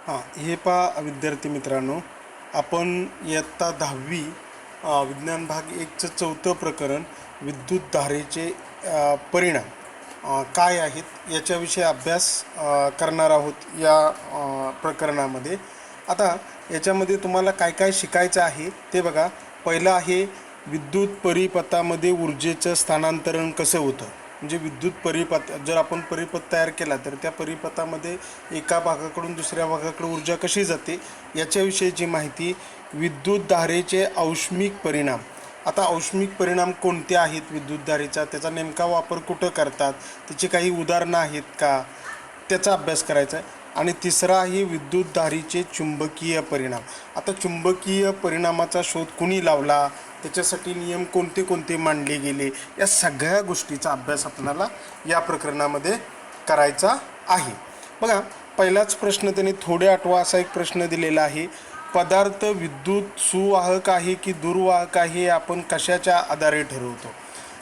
हां, हे पहा विद्यार्थी मित्रांनो, आपण इयत्ता 10वी विज्ञान भाग 1चं 4थं प्रकरण विद्युतधारेचे परिणाम काय आहेत याच्याविषयी अभ्यास करणार आहोत या प्रकरणामध्ये. आता याच्यामध्ये तुम्हाला काय काय शिकायचं आहे ते बघा. पहिलं आहे विद्युत परिपथामध्ये ऊर्जेचं स्थानांतरण कसं होतं. म्हणजे विद्युत परिपथ जर आपण परिपथ तयार केला तर त्या परिपथामध्ये एका भागाकडून दुसऱ्या भागाकडे ऊर्जा कशी जाते याच्याविषयीची माहिती. विद्युतधारेचे औष्णिक परिणाम. आता औष्णिक परिणाम कोणते आहेत विद्युतधारेचा, त्याचा नेमका वापर कुठं करतात, त्याची काही उदाहरणं आहेत का, त्याचा अभ्यास करायचा आहे. आणि तिसरा आहे विद्युतधारेचे चुंबकीय परिणाम. आता चुंबकीय परिणामाचा शोध कुणी लावला, त्याच्यासाठी नियम कोणते कोणते मांडले गेले, या सगळ्या गोष्टीचा अभ्यास आपल्याला या प्रकरणामध्ये करायचा आहे. बघा, पहिलाच प्रश्न त्यांनी थोडे आठवा असा एक प्रश्न दिलेला आहे. पदार्थ विद्युत सुवाहक आहे की दुर्वाहक आहे हे आपण कशाच्या आधारे ठरवतो.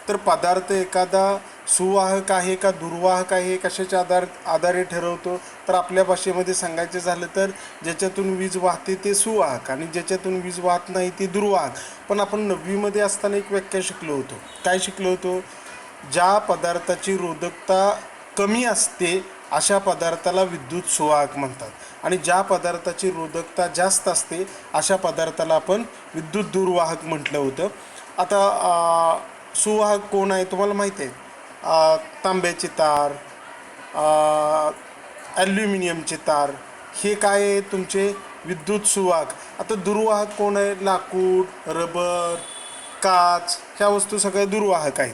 तर पदार्थ एखादा सुवाहक आहे का दुर्वाहक आहे कशाच्या आधारे ठरवतो. तर आपल्या भाषेमध्ये सांगायचं झालं तर ज्याच्यातून वीज वाहते ते सुवाहक आणि ज्याच्यातून वीज वाहत नाही ते दुर्वाहक. पण आपण 9वीमध्ये असताना एक व्याख्या शिकलो होतो. काय शिकलो होतो? ज्या पदार्थाची रोधकता कमी असते अशा पदार्थाला विद्युत सुवाहक म्हणतात आणि ज्या पदार्थाची रोधकता जास्त असते अशा पदार्थाला आपण विद्युत दुर्वाहक म्हटलं होतं. आता सुवाहक कोण आहे तुम्हाला माहीत आहे? तांब्याची तार, ॲल्युमिनियमचे तार, हे काय आहे तुमचे विद्युत सुवाहक. आता दुर्वाहक कोण आहे? लाकूड, रबर, काच, ह्या वस्तू सगळ्या दुर्वाहक आहेत.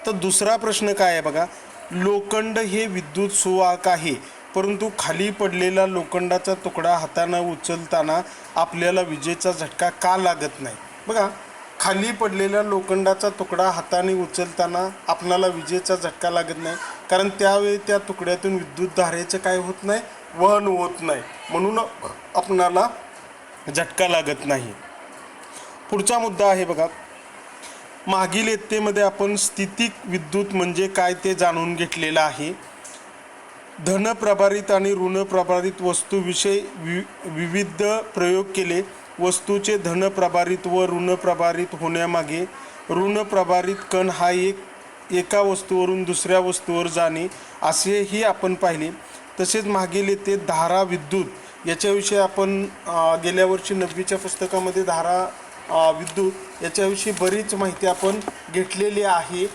तर दुसरा प्रश्न काय आहे बघा. लोखंड हे विद्युत सुवाहक आहे, परंतु खाली पडलेला लोखंडाचा तुकडा हातानं उचलताना आपल्याला विजेचा झटका का लागत नाही. बघा, खाली पडलेला लोखंडाचा तुकडा हाताने उचलताना आपणाला विजेचा झटका लागत नाही, कारण त्यावेळी त्या तुकड्यातून विद्युतधारेचं काय होत नाही, वहन होत नाही, म्हणून आपणाला झटका लागत नाही. पुढचा मुद्दा आहे बघा. मागील इयत्तेमध्ये आपण स्थितिक विद्युत म्हणजे काय ते जाणून घेतलेलं आहे. धनप्रभारित आणि ऋणप्रभारित वस्तूविषयी विविध प्रयोग केले. वस्तूचे धनप्रभारित व ऋणप्रभारित होण्यामागे ऋणप्रभारित कण हा एका वस्तूवरून दुसऱ्या वस्तूवर जाणे असेही आपण पाहिले. तसेच मागील येथे धारा विद्युत याच्याविषयी आपण गेल्या वर्षी 9वीच्या पुस्तकामध्ये धारा विद्युत याच्याविषयी बरीच माहिती आपण घेतलेली आहे.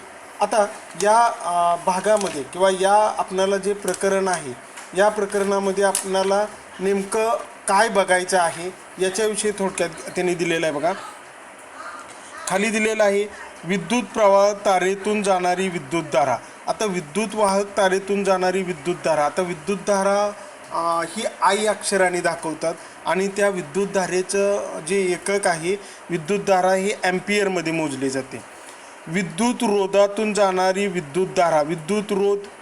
आता या भागामध्ये किंवा या आपणाला जे प्रकरण आहे या प्रकरणामध्ये आपणाला नेमकं काय बघायचं आहे याच्याविषयी थोडक्यात त्यांनी दिलेलं आहे बघा. खाली दिलेलं आहे विद्युत प्रवाह तारेतून जाणारी विद्युतधारा. आता विद्युत वाहक तारेतून जाणारी विद्युतधारा. आता विद्युतधारा ही आई अक्षराने दाखवतात आणि त्या विद्युतधारेचं जे एकक आहे विद्युतधारा ही ॲम्पियरमध्ये मोजली जाते. विद्युत रोधातून जाणारी विद्युतधारा. विद्युत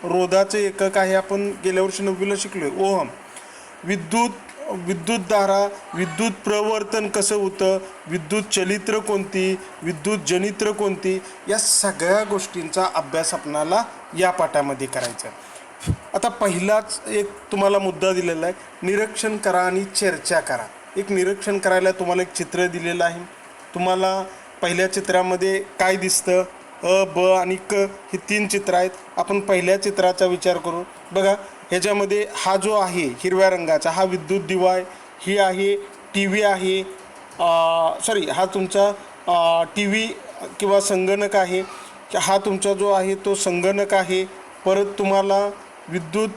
रोधाचं एकक आहे आपण गेल्या वर्षी 9वीला शिकलोय, ओहम. विद्युतधारा, विद्युत प्रवर्तन कसं होतं, विद्युत चलित्र कोणती, विद्युत जनित्र कोणती, या सगळ्या गोष्टींचा अभ्यास आपणाला या पाठामध्ये करायचा आहे. आता पहिलाच एक तुम्हाला मुद्दा दिलेला आहे, निरीक्षण करा आणि चर्चा करा. एक निरीक्षण करायला तुम्हाला एक चित्र दिलेलं आहे. तुम्हाला पहिल्या चित्रामध्ये काय दिसतं? अ, ब आणि क ही 3 चित्र आहेत. आपण पहिल्या चित्राचा विचार करू. बघा, ह्याच्यामध्ये हा जो आहे हिरव्या रंगाचा हा विद्युत दिवा आहे. ही आहे टी व्ही आहे, हा तुमचा टी व्ही किंवा संगणक आहे. हा तुमचा जो आहे तो संगणक आहे. परत तुम्हाला विद्युत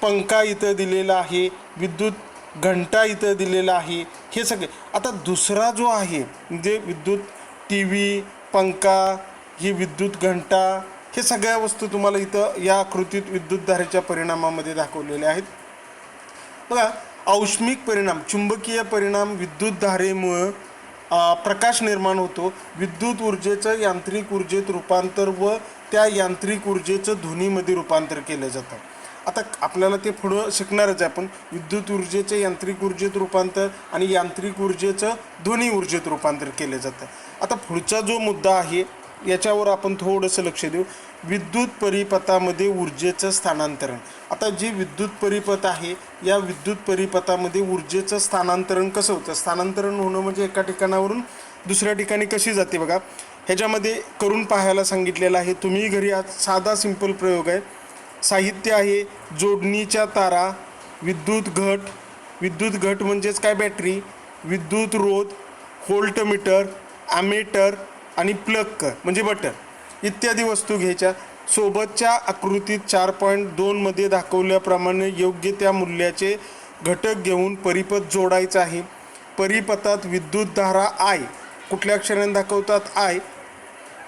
पंखा इथं दिलेला आहे, विद्युत घंटा इथं दिलेला आहे, हे सगळे. आता दुसरा जो आहे म्हणजे विद्युत टी व्ही, पंखा, ही विद्युत घंटा, हे सगळ्या वस्तू तुम्हाला इथं या आकृतीत विद्युतधारेच्या परिणामामध्ये दाखवलेल्या आहेत. बघा, औष्णिक परिणाम, चुंबकीय परिणाम. विद्युतधारेमुळं प्रकाश निर्माण होतो. विद्युत ऊर्जेचं यांत्रिक ऊर्जेत रूपांतर व त्या यांत्रिक ऊर्जेचं ध्वनीमध्ये रूपांतर केलं जातं. आता आपल्याला ते पुढं शिकणारच आहे आपण. विद्युत ऊर्जेचं यांत्रिक ऊर्जेत रूपांतर आणि यांत्रिक ऊर्जेचं ध्वनी ऊर्जेत रूपांतर केलं जातं. आता पुढचा जो मुद्दा आहे याच्यावर आपण थोडंसं लक्ष देऊ. विद्युत परिपथामध्ये ऊर्जेचं स्थानांतरण. आता जी विद्युत परिपथ आहे या विद्युत परिपथामध्ये ऊर्जेचं स्थानांतरण कसं होतं? स्थानांतरण होणं म्हणजे एका ठिकाणावरून दुसऱ्या ठिकाणी कशी जाते बघा. ह्याच्यामध्ये करून पाहायला सांगितलेलं आहे. तुम्ही घरी आज साधा सिंपल प्रयोग आहे. साहित्य आहे जोडणीच्या तारा, विद्युत घट म्हणजेच काय बॅटरी, विद्युत रोध, व्होल्टमीटर, ॲमेटर आणि प्लग म्हणजे बटन इत्यादी वस्तू घ्यायच्या. सोबतच्या आकृतीत 4.2 मध्ये दाखवल्याप्रमाणे योग्य त्या मूल्याचे घटक घेऊन परिपथ जोडायचा आहे. परिपथात विद्युतधारा I कुठल्या अक्षराने दाखवतात? I.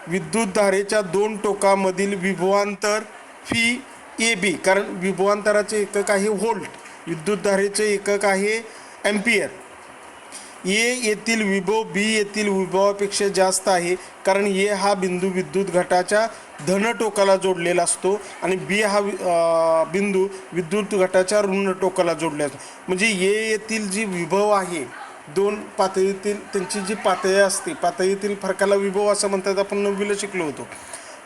विद्युतधारेच्या दोन टोकामधील विभवांतर फी AB, कारण विभवांतराचे एकक आहे व्होल्ट, विद्युतधारेचे एकक आहे एम्पियर. ए येथील विभव बी येथील विभवापेक्षा जास्त आहे, कारण ए हा बिंदू विद्युत घटाच्या धन टोकाला जोडलेला असतो आणि बी हा बिंदू विद्युत घटाच्या ऋण टोकाला जोडलेला असतो. म्हणजे ए येथील जी विभव आहे दोन पातळीतील त्यांची जी पातळी असते, पातळीतील फरकाला विभव असं म्हणतात, आपण 9वीला शिकलो होतो.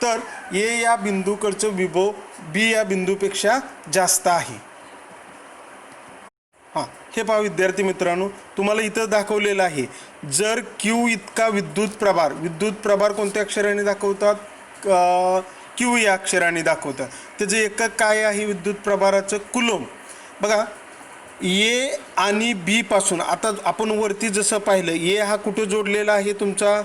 तर ए या बिंदूकडचं विभव बी या बिंदूपेक्षा जास्त आहे. हां, हे पहा विद्यार्थी मित्रांनो, तुम्हाला इथं दाखवलेलं आहे. जर क्यू इतका विद्युत प्रभार कोणत्या अक्षराने दाखवतात? क्यू या अक्षराने दाखवतात. त्याचं एकक काय आहे विद्युत प्रभाराचं? कुलोम. बघा ए आणि बी पासून आता आपण वरती जसं पाहिलं, ए हा कुठं जोडलेला आहे तुमचा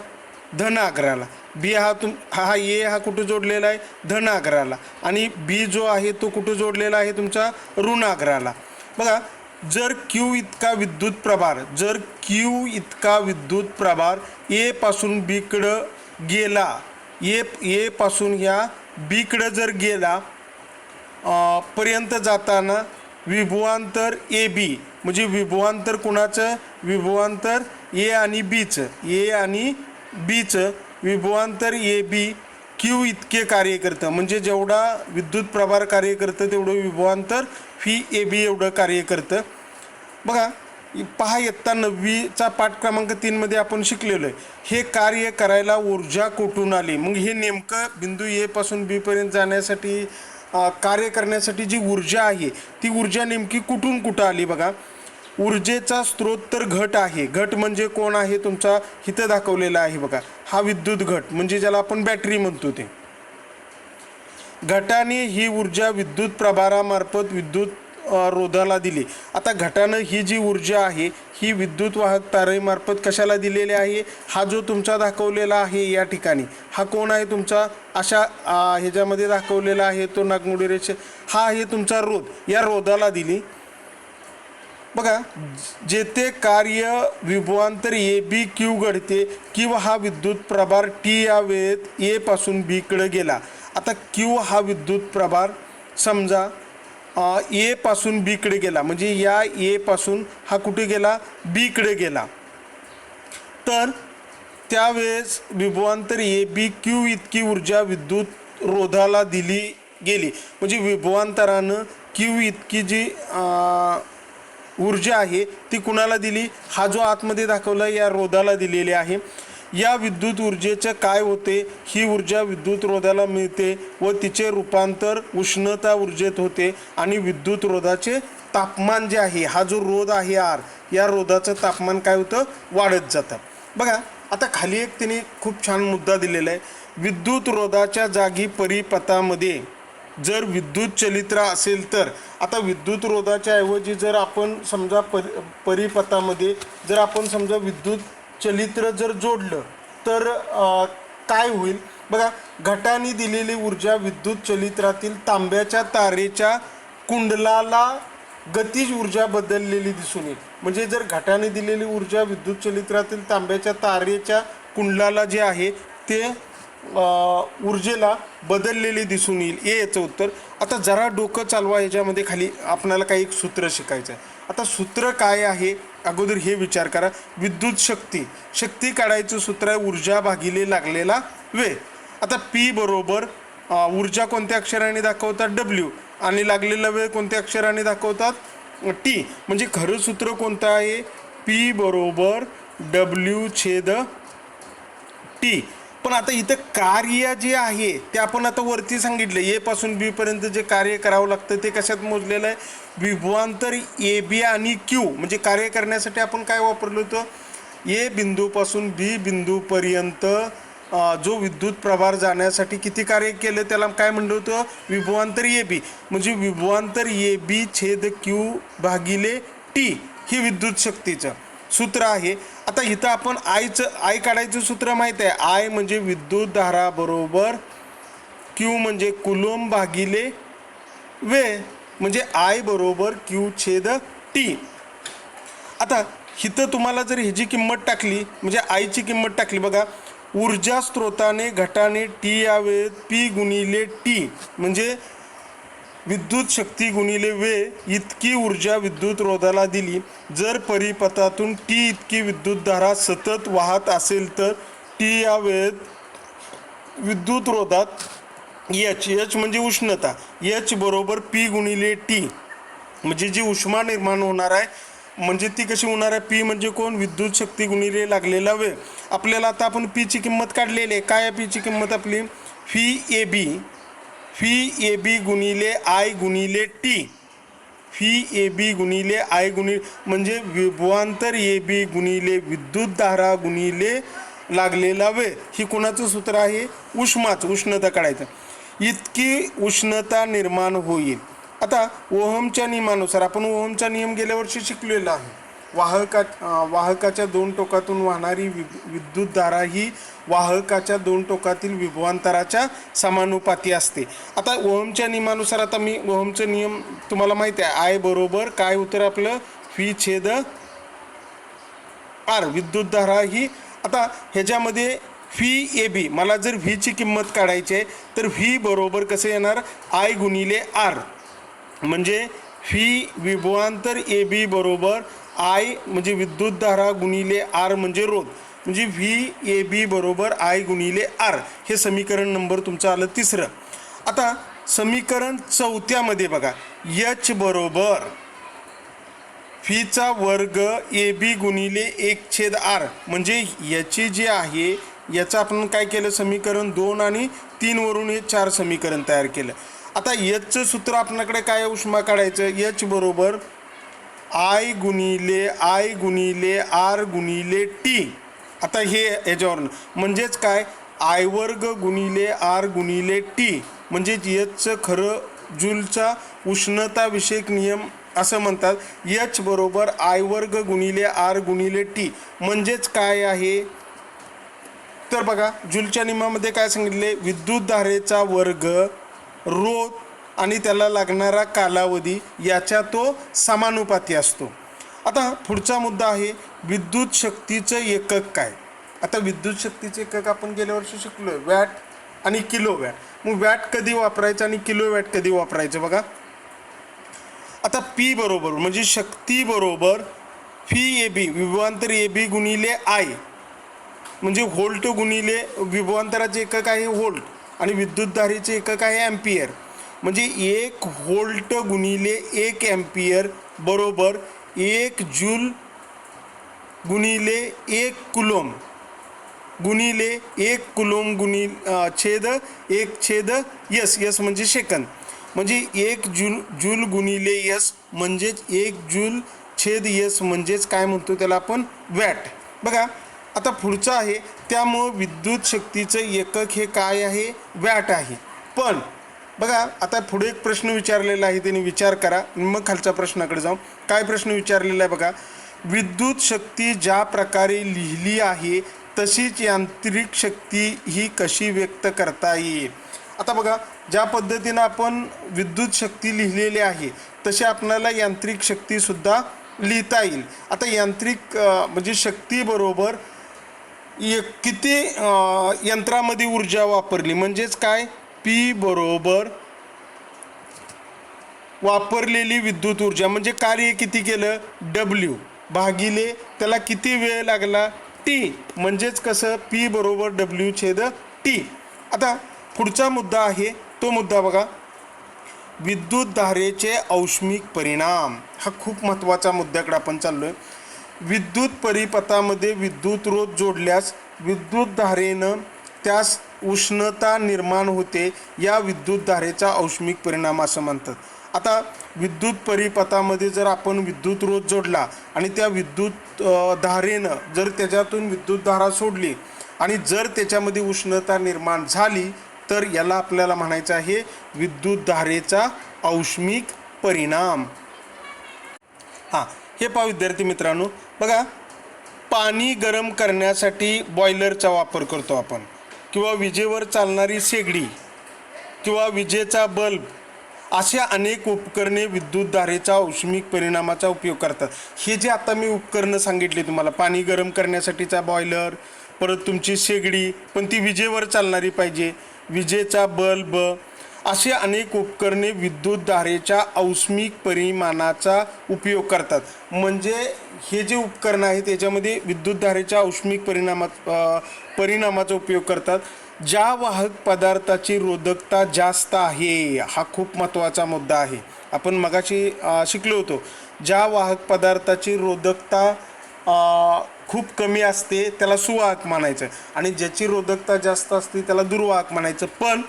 धन अग्राला, बी हा ए हा कुठं जोडलेला आहे धन अग्राला, आणि बी जो आहे तो कुठं जोडलेला आहे तुमचा ऋण अग्राला. बघा जर क्यू इतका विद्युत प्रभार ए पासून बीकडं गेला, ए पासून ह्या बीकडं जर गेला पर्यंत जाताना विभवांतर ए बी, म्हणजे विभवांतर कुणाचं? विभवांतर ए आणि बीचं विभवांतर ए बी क्यू इतके कार्य करतं. म्हणजे जेवढा विद्युत प्रभार कार्य करतं तेवढं विभवांतर फी ए बी एवढं कार्य करतं. बघा पहा, इयत्ता 9वीचा पाठ क्रमांक 3 मध्ये आपण शिकलेलो आहे. हे कार्य करायला ऊर्जा कुठून आली? मग हे नेमकं बिंदू ए पासून बी पर्यंत जाण्यासाठी कार्य करण्यासाठी जी ऊर्जा आहे ती ऊर्जा नेमकी कुठून कुठं आली? बघा ऊर्जेचा स्रोत तर घट आहे. घट म्हणजे कोण आहे तुमचा? इथं दाखवलेला आहे बघा, हा विद्युत घट म्हणजे ज्याला आपण बॅटरी म्हणतो ते. घटाने ही ऊर्जा विद्युत प्रभारामार्फत विद्युत रोधाला दिली. आता घटानं ही जी ऊर्जा आहे ही विद्युत वाहक तारेमार्फत कशाला दिलेली आहे? हा जो तुमचा दाखवलेला आहे या ठिकाणी, हा कोण आहे तुमचा? अशा ह्याच्यामध्ये दाखवलेला आहे तो नागमोडी रेषे, हा आहे तुमचा रोध, या रोधाला दिली. बघा जेथे कार्य विभवांतर ए बी क्यू घडते किंवा हा विद्युत प्रभार टी या वेळेत ए पासून बी कडे गेला. आता क्यू हा विद्युत प्रभार समजा ए पासून बी कडे गेला, म्हणजे या ए पासून हा कुठे गेला? बी कडे गेला. तर त्यावेळेस विभवांतर ए बी क्यू इतकी ऊर्जा विद्युत रोधाला दिली गेली. म्हणजे विभवांतरानं क्यू इतकी जी ऊर्जा आहे ती कुणाला दिली? हा जो आतमध्ये दाखवला या रोधाला दिलेली आहे. या विद्युत ऊर्जेचं काय होते? ही ऊर्जा विद्युत रोधाला मिळते व तिचे रूपांतर उष्णता ऊर्जेत होते आणि विद्युत रोधाचे तापमान जे आहे, हा जो रोध आहे आर, या रोधाचं तापमान काय होतं? वाढत जातं. बघा आता खाली एक तिने खूप छान मुद्दा दिलेला आहे. विद्युत रोधाच्या जागी परिपथामध्ये जर विद्युत चलित्र असेल तर, आता विद्युत रोधाच्या ऐवजी जर आपण समजा परिपथामध्ये जर आपण समजा विद्युत चलित्र जर जोडलं तर काय होईल? बघा घटाने दिलेली ऊर्जा विद्युत चलित्रातील तांब्याच्या तारेच्या कुंडलाला गतिज ऊर्जा बदललेली दिसून येईल. म्हणजे जर घटाने दिलेली ऊर्जा विद्युत चलित्रातील तांब्याच्या तारेच्या कुंडलाला जे आहे ते ऊर्जेला बदललेली दिसून येईल. याचं उत्तर. आता जरा डोकं चालवा, याच्यामध्ये खाली आपल्याला काही एक सूत्र शिकायचं आहे. आता सूत्र काय आहे अगोदर हे विचार करा. विद्युत शक्ती काढायचं सूत्र आहे ऊर्जा भागिले लागलेला वेळ. आता पी बरोबर ऊर्जा कोणत्या अक्षराने दाखवतात? डब्ल्यू, आणि लागलेला वेळ कोणत्या अक्षराने दाखवतात? टी. म्हणजे खरं सूत्र कोणतं आहे? पी बरोबर डब्ल्यू छेद टी. पण आता इथं कार्य जे आहे ते आपण आता वरती सांगितलं, ए पासून बी पर्यंत जे कार्य करावं लागतं ते कशात मोजलेलं आहे, विभवांतर ए बी आणि क्यू. म्हणजे कार्य करण्यासाठी आपण काय वापरलं होतं, ए बिंदूपासून बी बिंदूपर्यंत जो विद्युत प्रभार जाण्यासाठी किती कार्य केलं त्याला काय म्हणलं होतं, विभवांतर ए बी. म्हणजे विभवांतर ए बी छेद क्यू भागिले टी ही विद्युत शक्तीचं सूत्र आहे. आता इथं आपण आय काढायचं सूत्र माहीत आहे. आय म्हणजे विद्युत धारा बरोबर क्यू म्हणजे कुलोम भागिले वेळ, म्हणजे आय बरोबर क्यू छेद टी. आता इथं तुम्हाला जर ह्याची किंमत टाकली, म्हणजे आयची किंमत टाकली, बघा ऊर्जा स्त्रोताने घटाने टी या वेळेत पी गुणिले टी म्हणजे विद्युत शक्ती गुणिले वेळ इतकी ऊर्जा विद्युत रोधाला दिली. जर परिपथातून टी इतकी विद्युतधारा सतत वाहत असेल तर टी या वेळेत विद्युत रोधात एच म्हणजे उष्णता, एच बरोबर पी गुणिले टी म्हणजे जी उष्मा निर्माण होणार आहे, म्हणजे ती कशी होणार आहे, पी म्हणजे कोण, विद्युत शक्ती गुणिले लागलेला वेळ. आपल्याला आता आपण पीची किंमत काढलेली आहे. काय आहे पीची किंमत आपली, फी ए बी गुणिले आय गुणिले टी, फी ए बी गुणिले आय गुणिले म्हणजे विभवांतर ए बी गुणिले विद्युतधारा गुणिले लागलेला वेळ. ही कोणाचं सूत्र आहे, उष्णता काढायचं. इतकी उष्णता निर्माण होईल. आता ओहमच्या नियमानुसार आपण ओहमचा नियम गेल्या वर्षी शिकलेला आहे. वाहकाच्या दोन टोकातून वाहणारी विद्युतधारा ही वाहकाच्या दोन टोकातील विभवांतराच्या समानुपाती असते. आता ओहमच्या नियमानुसार, आता मी ओहमचा नियम तुम्हाला माहिती आहे, आय बरोबर काय उत्तर आपलं, फी छेद आर. विद्युतधारा ही, आता ह्याच्यामध्ये फी ए बी, मला जर व्हीची किंमत काढायची आहे तर व्ही बरोबर कसं येणार, आय गुणिले आर. म्हणजे फी विभवांतर ए बी बरोबर आय म्हणजे विद्युतधारा गुणिले आर म्हणजे रोध, म्हणजे व्ही ए बी बरोबर आय गुणिले आर. हे समीकरण नंबर तुमचं आलं तिसरं. आता समीकरण चौथ्यामध्ये बघा, एच बरोबर फीचा वर्ग ए बी गुणिले 1/r म्हणजे याची जी आहे याचं आपण काय केलं, समीकरण 2 आणि 3 वरून हे 4 समीकरण तयार केलं. आता एचचं सूत्र आपल्याकडे काय, उष्मा काढायचं, एच बरोबर आय गुणिले आर गुणिले टी. आता हे याच्यावरून म्हणजेच काय, आय वर्ग गुणिले आर गुणिले टी म्हणजेच एचचं खरं जूलचा उष्णताविषयक नियम असं म्हणतात. एच बरोबर आय वर्ग गुणिले आर गुणिले टी म्हणजेच काय आहे, तर बघा जूलच्या नियमामध्ये काय सांगितले, विद्युतधारेचा वर्ग रोध आणि त्याला लागणारा कालावधी याच्या तो समानुपाती असतो. आता पुढचा मुद्दा आहे विद्युत शक्तीचं एकक काय. आता विद्युत शक्तीचे एकक आपण गेल्या वर्षी शिकलोय, वॅट आणि किलो वॅट. मग वॅट कधी वापरायचं आणि किलो वॅट कधी वापरायचं बघा. आता पी बरोबर म्हणजे शक्ती बरोबर फी ए बी विभवांतर ए बी गुणिले आय म्हणजे व्होल्ट गुणिले विभवांतराचे एकक आहे व्होल्ट आणि विद्युतधारेचे एकक आहे ॲम्पियर. म्हणजे 1 व्होल्ट गुणिले 1 ॲम्पियर बरोबर 1 जूल गुणिले 1 कुलोम गुणिले 1 कुलोम छेद 1 छेद यस म्हणजे सेकंद. म्हणजे 1 जूल गुणिले यस म्हणजेच 1 जूल छेद यस म्हणजेच काय म्हणतो त्याला आपण वॅट. बघा आता पुढचं आहे, त्यामुळं विद्युत शक्तीचं एकक हे काय आहे, वॅट आहे. पण बघा आता पुढे एक प्रश्न विचारलेला आहे, त्याने विचार करा मग खालच्या प्रश्नाकडे जाऊ. काय प्रश्न विचारलेला आहे बघा, विद्युत शक्ती ज्या प्रकारे लिहिली आहे तशीच यांत्रिक शक्ती ही कशी व्यक्त करता येईल. आता बघा ज्या पद्धतीनं आपण विद्युत शक्ती लिहिलेली आहे तशी आपल्याला यांत्रिक शक्तीसुद्धा लिहिता येईल. आता यांत्रिक म्हणजे शक्ती बरोबर किती यंत्रामध्ये ऊर्जा वापरली म्हणजेच काय, पी बरोबर वापरलेली विद्युत ऊर्जा म्हणजे कार्य किती केलं, डब्ल्यू भागिले त्याला किती वेळ लागला, टी म्हणजेच कसं पी बरोबर डब्ल्यू छेद टी. आता पुढचा मुद्दा आहे तो मुद्दा बघा, विद्युतधारेचे औष्णिक परिणाम. हा खूप महत्त्वाचा मुद्द्याकडे आपण चाललो आहे. विद्युत परिपथामध्ये विद्युत रोध जोडल्यास विद्युतधारेनं त्यास उष्णता निर्माण होते. या विद्युतधारेचा औष्णिक परिणाम असं म्हणतात. आता विद्युत परिपथामध्ये जर आपण विद्युत रोध जोडला आणि त्या विद्युत धारेनं जर त्याच्यातून विद्युतधारा सोडली आणि जर त्याच्यामध्ये उष्णता निर्माण झाली तर याला आपल्याला म्हणायचं आहे विद्युतधारेचा औष्णिक परिणाम. हां, हे पहा विद्यार्थी मित्रांनो, बघा, पाणी गरम करण्यासाठी बॉयलरचा वापर करतो आपण, किंवा विजेवर चालणारी शेगडी किंवा विजेचा बल्ब, अशा अनेक उपकरणे विद्युतधारेचा औष्णिक परिणामाचा उपयोग करतात. हे जे आता मी उपकरणं सांगितली तुम्हाला, पाणी गरम करण्यासाठीचा बॉयलर, परत तुमची शेगडी, पण ती विजेवर चालणारी पाहिजे, विजेचा बल्ब, असे अनेक उपकरणे विद्युतधारेच्या औष्णिक परिमाणाचा उपयोग करतात. म्हणजे हे जे उपकरण आहे त्याच्यामध्ये विद्युतधारेच्या औष्णिक परिणामाचा उपयोग करतात. ज्या वाहक पदार्थाची रोधकता जास्त आहे, हा खूप महत्त्वाचा मुद्दा आहे. आपण मगाशी शिकलो होतो, ज्या वाहक पदार्थाची रोधकता खूप कमी असते त्याला सुवाहक म्हणायचं, आणि ज्याची रोधकता जास्त असते त्याला दुर्वाहक म्हणायचं. पण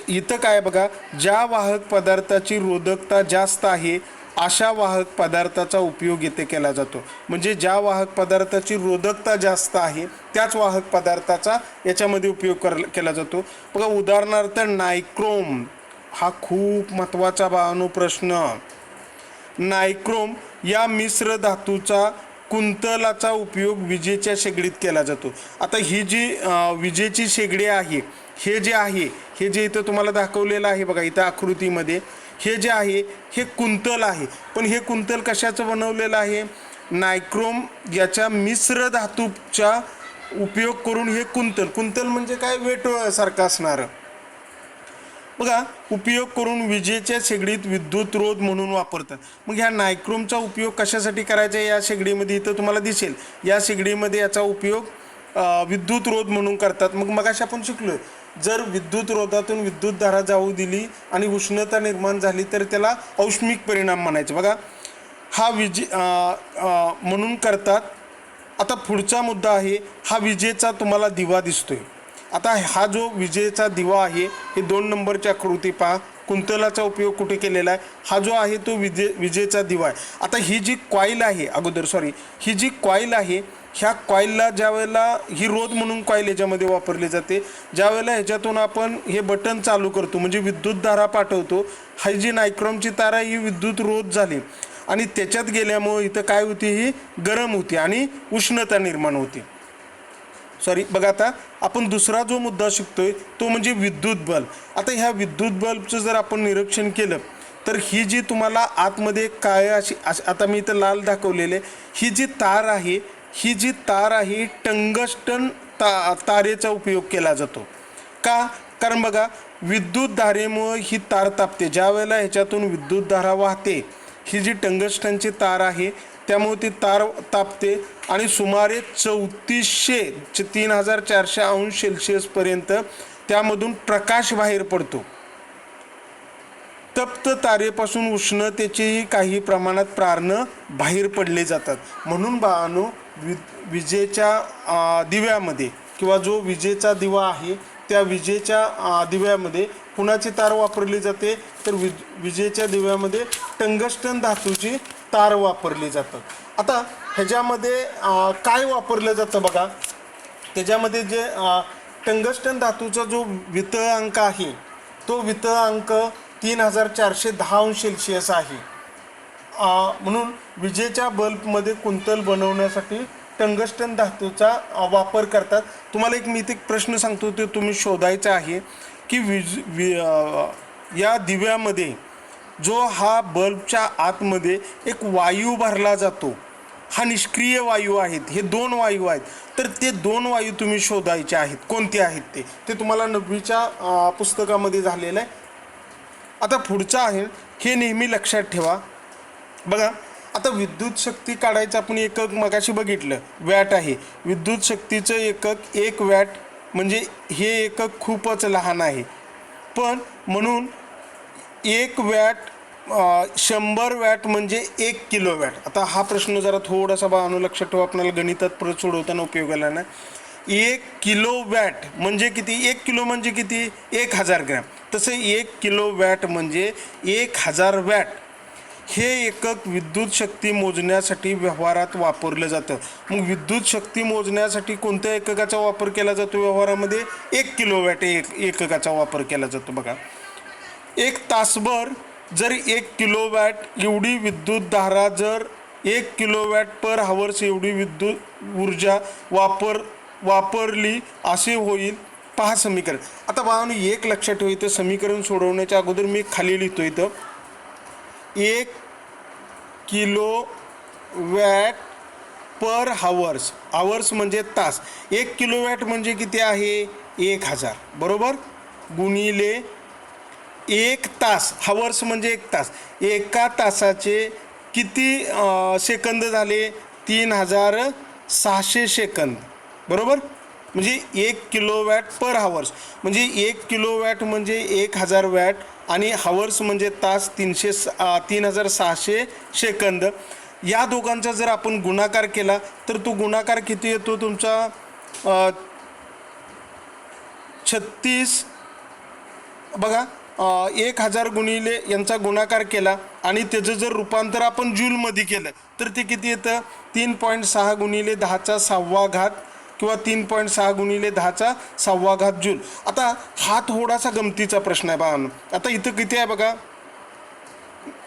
इथं काय बघा, ज्या वाहक पदार्थाची रोधकता जास्त आहे अशा वाहक पदार्थाचा उपयोग इथे केला जातो. म्हणजे ज्या वाहक पदार्थाची रोधकता जास्त आहे त्याच वाहक पदार्थाचा याच्यामध्ये उपयोग केला जातो. बघा, उदाहरणार्थ नायक्रोम, हा खूप महत्त्वाचा भावानो प्रश्न. नायक्रोम या मिश्र धातूचा कुंतलाचा उपयोग विजेच्या शेगडीत केला जातो. आता ही जी विजेची शेगडी आहे, हे जे आहे, हे जे इथं तुम्हाला दाखवलेलं आहे बघा इथं आकृतीमध्ये, हे जे आहे हे कुंतल आहे. पण हे कुंतल कशाचं बनवलेलं आहे? नायक्रोम याच्या मिश्र धातूचा उपयोग करून हे कुंतल म्हणजे काय, वेटसारखं असणारं, बघा, उपयोग करून विजेच्या शेगडीत विद्युत रोध म्हणून वापरतात. मग ह्या नायक्रोमचा उपयोग कशासाठी करायचा या शेगडीमध्ये इथं तुम्हाला दिसेल. या शेगडीमध्ये याचा उपयोग विद्युत रोध म्हणून करतात. मगाशी आपण शिकलो, जर विद्युत रोधातून विद्युतधारा जाऊ दिली आणि उष्णता निर्माण झाली तर त्याला औष्णिक परिणाम म्हणायचं. बघा, हा म्हणून करतात. आता पुढचा मुद्दा आहे, हा विजेचा तुम्हाला दिवा दिसतोय. आता हा जो विजेचा दिवा आहे, हे 2 नंबरची आकृती पहा, कुंतलाचा उपयोग कुठे केलेला आहे, हा जो आहे तो विजेचा दिवा आहे. आता ही जी कॉईल आहे, ही जी कॉईल आहे, ह्या कॉईलला ज्या वेळेला, ही रोध म्हणून कॉईल याच्यामध्ये वापरली जाते, ज्या वेळेला ह्याच्यातून आपण हे बटन चालू करतो म्हणजे विद्युतधारा पाठवतो, ही जी नायक्रोमची तार आहे ही विद्युत रोध झाली आणि त्याच्यात गेल्यामुळे इथं काय होती, ही गरम होती आणि उष्णता निर्माण होती. बघा, आता आपण दुसरा जो मुद्दा शिकतोय तो म्हणजे विद्युत बल्ब. आता ह्या विद्युत बल्बचं जर आपण निरीक्षण केलं तर ही जी तुम्हाला आतमध्ये काय अशी, आता मी इथं लाल दाखवलेले, ही जी तार आहे टंगस्टन तारेचा उपयोग केला जातो. का? कारण बघा, विद्युत धारेमुळे ही तार तापते. ज्या वेळेला ह्याच्यातून विद्युत धारा वाहते, ही जी टंगस्टनची तार आहे त्यामुळे ती तार तापते आणि सुमारे 3400 अंश सेल्सिअसपर्यंत त्यामधून प्रकाश बाहेर पडतो. तप्त तारेपासून उष्णतेचेही काही प्रमाणात प्रारणं बाहेर पडले जातात. म्हणून बाळांनो, विजेच्या दिव्यामध्ये किंवा जो विजेचा दिवा आहे त्या विजेच्या दिव्यामध्ये कुणाची तार वापरली जाते तर विजेच्या दिव्यामध्ये टंगस्टन धातूची तार वापरली जातात. आता ह्याच्यामध्ये काय वापरलं जातं बघा, त्याच्यामध्ये जे टंगस्टन धातूचा जो वितळांक आहे तो वितळांक 3410 अंश सेल्सिअस आहे. म्हणून विजेच्या बल्बमध्ये कुंतल बनवण्यासाठी टंगस्टन धातूचा वापर करतात. तुम्हाला मी इथे प्रश्न सांगतो ते तुम्ही शोधायचा आहे की या दिव्यामध्ये जो हा बल्बच्या आतमध्ये एक वायू भरला जातो, हा निष्क्रिय वायू आहेत, हे 2 वायू आहेत. तर ते 2 वायू तुम्ही शोधायचे आहेत, कोणते आहेत ते तुम्हाला 9वीच्या पुस्तकामध्ये झालेलं आहे. आता पुढचं आहे, हे नेहमी लक्षात ठेवा. बघा, आता विद्युत शक्ती काढायचं आपण एकक मगाशी बघितलं, वॅट आहे. विद्युत शक्तीचं एकक 1 वॅट, म्हणजे हे एकक खूपच लहान आहे. पण म्हणून 1 वॅट 100 वॅट म्हणजे 1 किलोवॅट. आता हा प्रश्न जरा थोडासा बाळांनो लक्षात ठेवा, आपल्याला गणितात परत सोडवताना उपयोगाला नाही. 1 किलो वॅट म्हणजे किती? 1 किलो म्हणजे किती? 1000 ग्रॅम. तसं 1 किलो वॅट म्हणजे 1000 वॅट हे एकक विद्युत शक्ती मोजण्यासाठी व्यवहारात वापरलं जातं. मग विद्युत शक्ती मोजण्यासाठी कोणत्या एककाचा वापर केला जातो व्यवहारामध्ये? 1 किलो वॅट एककाचा वापर केला जातो. बघा, एक तासभर जर 1 किलो वॅट एवढी विद्युत धारा, जर 1 किलो वॅट पर हावर्स एवढी विद्युत ऊर्जा वापरली असे होईल. पहा समीकरण. आता भावांनो, एक लक्षात ठेवा, इथं समीकरण सोडवण्याच्या अगोदर मी खाली लिहितो. इथं 1 किलो वॅट पर हावर्स म्हणजे तास. 1 किलो वॅट म्हणजे किती आहे? 1000 बरोबर, गुणिले 1 तास. हावर्स म्हणजे 1 तास. एका तासाचे किती सेकंद झाले? 3600 सेकंद बरोबर. म्हणजे 1 किलो वॅट पर हावर्स म्हणजे 1 किलो वॅट म्हणजे 1000 वॅट आणि हावर्स म्हणजे तास 3600 सेकंद. या दोघांचा जर आपण गुणाकार केला तर तो गुणाकार किती येतो तुमचा? 36. बघा, 1000 गुणिले यांचा गुणाकार केला आणि त्याचं जर रूपांतर आपण जूलमध्ये केलं तर ते किती येतं? 3.6 गुणिले 10⁻⁷ किंवा 3.6 गुणिले 10⁻⁷ जूल. आता हा थोडासा गमतीचा प्रश्न आहे बाळांनो. आता इथं किती आहे बघा.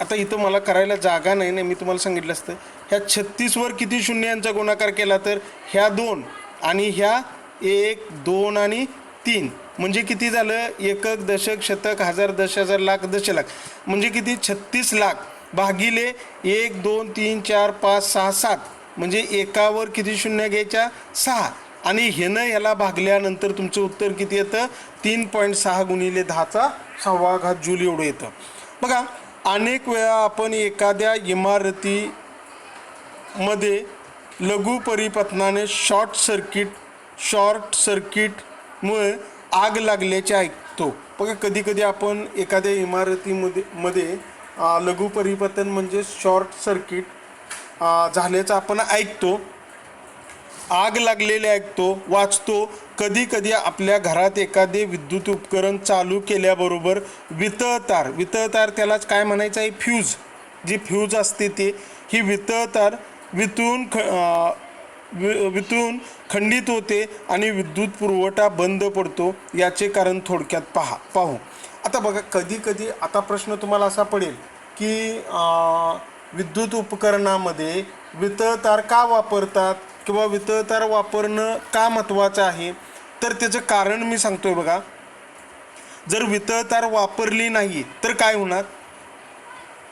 आता इथं मला करायला जागा नाही, मी तुम्हाला सांगितलं असतं. ह्या 36वर किती शून्य यांचा गुणाकार केला तर ह्या 2 आणि ह्या 1, 2 आणि 3 म्हणजे किती झालं? एकक, दशक, शतक, हजार, 10,000, लाख, दशलाख म्हणजे किती? 36 लाख भागिले 1, 2, 3, 4, 5, 6, 7 म्हणजे एकावर किती शून्य घ्यायच्या? 6. आणि ह्यानं ह्याला भागल्यानंतर तुमचं उत्तर किती येतं? 3.6 गुणिले 10⁻⁷ जूल एवढं येतं. बघा, अनेक वेळा आपण एखाद्या इमारतीमध्ये लघु परिपतनाने शॉर्ट सर्किटमुळे आग लागल्याचे ऐकतो. बघा, कधी कधी आपण एखाद्या इमारतीमध्ये लघु परिपतन म्हणजे शॉर्ट सर्किट झाल्याचं आपण ऐकतो, आग लागलेले ऐकतो, वाचतो. कधी कधी आपल्या घरात एखादे विद्युत उपकरण चालू केल्याबरोबर वितळतार त्यालाच काय म्हणायचं आहे? फ्यूज. जी फ्यूज असते ही वितळतार वितळून खंडित होते आणि विद्युत पुरवठा बंद पडतो. याचे कारण थोडक्यात पाहू. आता बघा, कधी कधी आता प्रश्न तुम्हाला असा पडेल की विद्युत उपकरणामध्ये वितळतार का वापरतात किंवा वितळतार वापरणं का महत्त्वाचं आहे? तर त्याचं कारण मी सांगतोय. बघा, जर वितळतार वापरली नाही तर काय होणार?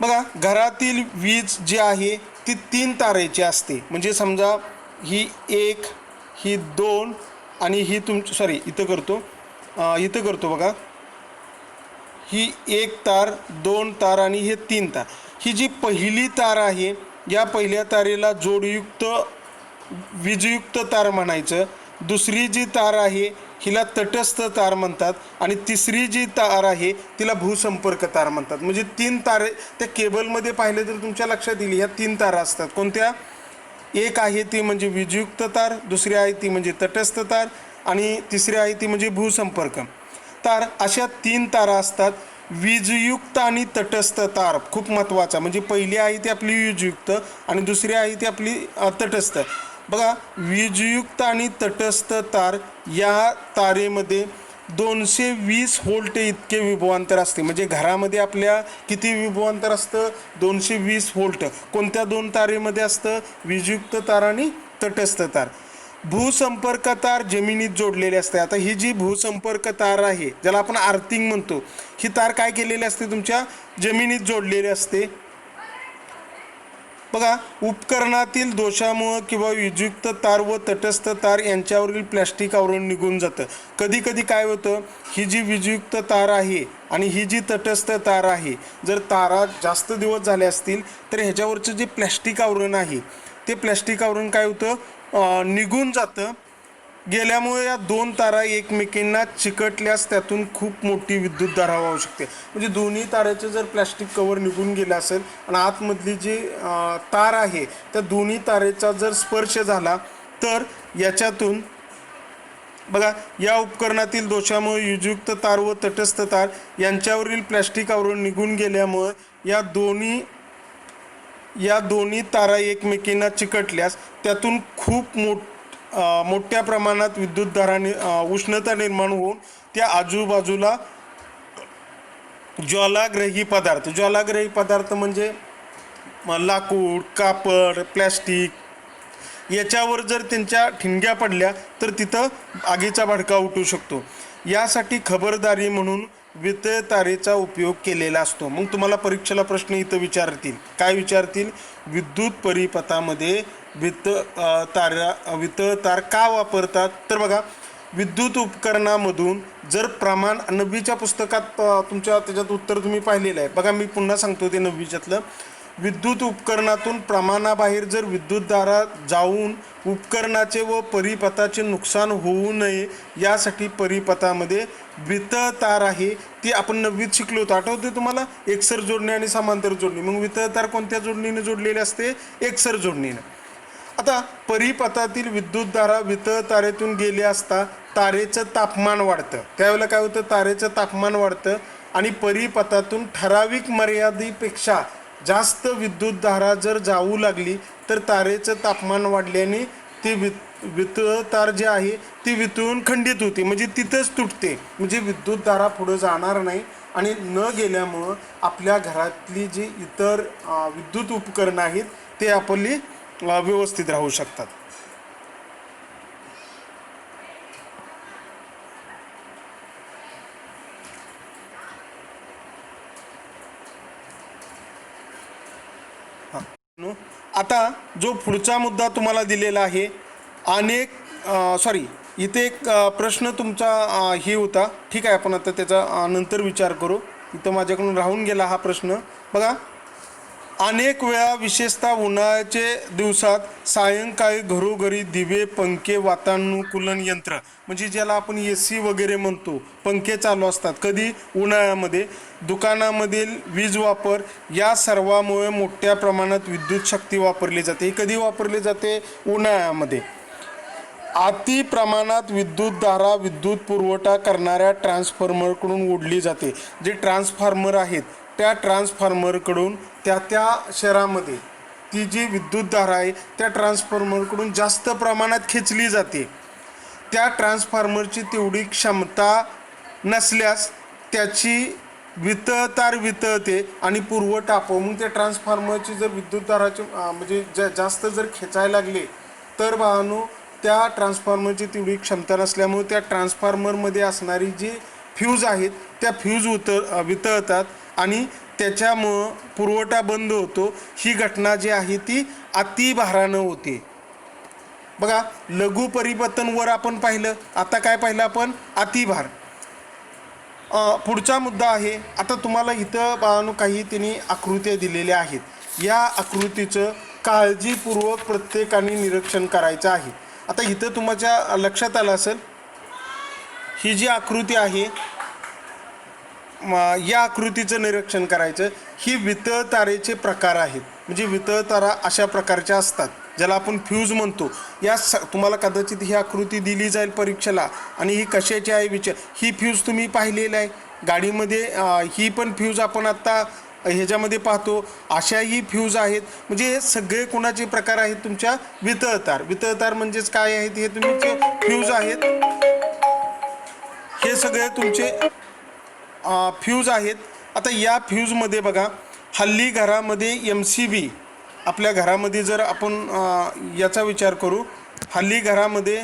बघा, घरातील वीज जी आहे ती 3 तारेची असते. म्हणजे समजा ही 1, ही 2 आणि ही इथं करतो बघा, ही 1 तार, 2 तार आणि हे 3 तार. ही जी पहिली तार आहे या पहिल्या तारेला वीजयुक्त तार म्हणायचं. दुसरी जी तार आहे हिला तटस्थ तार म्हणतात आणि तिसरी जी तार आहे तिला भूसंपर्क तार म्हणतात. म्हणजे 3 तारे त्या केबलमध्ये पाहिले तर तुमच्या लक्षात येईल. ह्या 3 तारा असतात. कोणत्या? एक आहे ती म्हणजे वीजयुक्त तार, दुसरी आहे ती म्हणजे तटस्थ तार आणि तिसरी आहे ती म्हणजे भूसंपर्क तार. अशा 3 तारा असतात. वीजयुक्त आणि तटस्थ तार खूप महत्त्वाचा. म्हणजे पहिली आहे ती आपली वीजयुक्त आणि दुसरी आहे ती आपली तटस्थ. बघा, वीजयुक्त आणि तटस्थ तार या तारेमध्ये 220 व्होल्ट इतके विभवांतर असते. म्हणजे घरामध्ये आपल्या किती विभवांतर असतं? 220 व्होल्ट. कोणत्या 2 तारेमध्ये असतं? वीजयुक्त तार आणि तटस्थ तार. भूसंपर्क तार जमिनीत जोडलेली असते. आता ही जी भूसंपर्क तार आहे ज्याला आपण आर्थिंग म्हणतो, ही तार काय केलेली असते? तुमच्या जमिनीत जोडलेली असते. बघा, उपकरणातील दोषामुळे किंवा वीजयुक्त तार व तटस्थ तार यांच्यावरील प्लॅस्टिक आवरण निघून जातं. कधी कधी काय होतं, ही जी वीजयुक्त तार आहे आणि ही जी तटस्थ तार आहे, जर तारा जास्त दिवस झाले असतील तर ह्याच्यावरचं जे प्लॅस्टिक आवरण आहे ते प्लॅस्टिक आवरण काय होतं? निघून जातं. गेल्यामुळे या 2 तारा एकमेकींना चिकटल्यास त्यातून खूप मोठी विद्युतधारा वाहू शकते. म्हणजे दोन्ही तारेचं जर प्लॅस्टिक कवर निघून गेलं असेल आणि आतमधली जी तार आहे त्या दोन्ही तारेचा जर स्पर्श झाला तर याच्यातून बघा, या उपकरणातील दोषामुळे विजयुक्त तार व तटस्थ तार यांच्यावरील प्लॅस्टिक आवरण निघून गेल्यामुळे या दोन्ही तारा एकमेकींना चिकटल्यास त्यातून खूप मोठ्या प्रमाणात विद्युतधारा उष्णता निर्माण होऊन त्या आजूबाजूला ज्वालाग्रही पदार्थ म्हणजे लाकूड, कापड, प्लॅस्टिक याच्यावर जर त्यांच्या ठिणग्या पडल्या तर तिथं आगीचा भडका उठू शकतो. यासाठी खबरदारी म्हणून वितळ तारेचा उपयोग केलेला असतो. मग तुम्हाला परीक्षेला प्रश्न इथं विचारतील, काय विचारतील? विद्युत परिपथामध्ये वितळ तार का वापरतात? तर बघा, विद्युत उपकरणामधून जर प्रमाण 9वीच्या पुस्तकात तुमच्या त्याच्यात उत्तर तुम्ही पाहिलेलं आहे. बघा, मी पुन्हा सांगतो ते 9वीच्यातलं. विद्युत उपकरणातून प्रमाणाबाहेर जर विद्युतधारा जाऊन उपकरणाचे व परिपथाचे नुकसान होऊ नये यासाठी परिपथामध्ये वितळ तार आहे ती आपण 9वीत शिकलो होतो. आठवते तुम्हाला? एकसर जोडणी आणि समांतर जोडणी. मग वितळ तार कोणत्या जोडणीने जोडलेली असते? एकसर जोडणीनं. आता परिपथातील विद्युतधारा वितळ तारेतून गेली असता तारेचं तापमान वाढतं. त्यावेळेला काय होतं? तारेचं तापमान वाढतं आणि परिपथातून ठराविक मर्यादेपेक्षा जास्त विद्युतधारा जर जाऊ लागली तर तारेचं तापमान वाढल्याने ती वितळ तार जी आहे ती वितळून खंडित होते, म्हणजे तिथंच तुटते. म्हणजे विद्युतधारा पुढं जाणार नाही आणि न गेल्यामुळं आपल्या घरातली जी इतर विद्युत उपकरणं आहेत ते आपली व्यवस्थित राहू शकतात. आता जो पुढचा मुद्दा तुम्हाला दिलेला आहे, इथे एक प्रश्न तुमचा हे होता. ठीक आहे, आपण आता त्याचा नंतर विचार करू. इथं माझ्याकडून राहून गेला हा प्रश्न. बघा, अनेक वेळा विशेषतः उन्हाळ्याचे दिवसात सायंकाळी घरोघरी दिवे, पंखे, वातानुकूलन यंत्र म्हणजे ज्याला आपण AC वगैरे म्हणतो, पंखे चालू असतात. कधी? उन्हाळ्यामध्ये. दुकानामधील वीज वापर या सर्वामुळे मोठ्या प्रमाणात विद्युत शक्ती वापरली जाते. कधी वापरली जाते? उन्हाळ्यामध्ये. अति प्रमाणात विद्युतधारा विद्युत पुरवठा करणाऱ्या ट्रान्सफॉर्मरकडून ओढली जाते. जे ट्रान्सफॉर्मर आहेत त्या ट्रान्सफॉर्मरकडून त्या शहरामध्ये ती जी विद्युतधारा आहे त्या ट्रान्सफॉर्मरकडून जास्त प्रमाणात खेचली जाते. त्या ट्रान्सफॉर्मरची तेवढी क्षमता नसल्यास त्याची वितळ तार वितळते आणि पुरवठा मग त्या ट्रान्सफॉर्मरची जर विद्युतधाराची म्हणजे जास्त जर खेचायला लागले तर भावांनो त्या ट्रान्सफॉर्मरची तेवढी क्षमता नसल्यामुळे त्या ट्रान्सफॉर्मरमध्ये असणारी जी फ्यूज आहेत त्या फ्यूज वितळतात आणि त्याच्यामुळं पुरवठा बंद होतो. ही घटना जी आहे ती अतिभारानं होते. बघा, लघु परिपथनवर आपण पाहिलं, आता काय पाहिलं आपण? अतिभार. पुढचा मुद्दा आहे, आता तुम्हाला इथं काही त्यांनी आकृत्या दिलेल्या आहेत. या आकृतीचं काळजीपूर्वक प्रत्येकाने निरीक्षण करायचं आहे. आता इथं तुमच्या लक्षात आलं असेल, ही जी आकृती आहे या आकृतीचं निरीक्षण करायचं. ही वितळ तारेचे प्रकार आहेत. म्हणजे वितळ तारा अशा प्रकारच्या असतात ज्याला आपण फ्यूज म्हणतो. तुम्हाला कदाचित ही आकृती दिली जाईल परीक्षेला आणि ही कशाची आहे ही फ्यूज तुम्ही पाहिलेलं आहे गाडीमध्ये. ही पण फ्यूज आपण आत्ता ह्याच्यामध्ये पाहतो. अशाही फ्यूज आहेत. म्हणजे हे सगळे कोणाचे प्रकार आहेत? तुमच्या वितळ तार. वितळ तार म्हणजेच काय आहेत? हे तुमचे फ्यूज आहेत. हे सगळे तुमचे फ्यूज आहेत. आता या फ्यूजमध्ये बघा, हल्ली घरामध्ये MCB, आपल्या घरामध्ये जर आपण याचा विचार करू, हल्ली घरामध्ये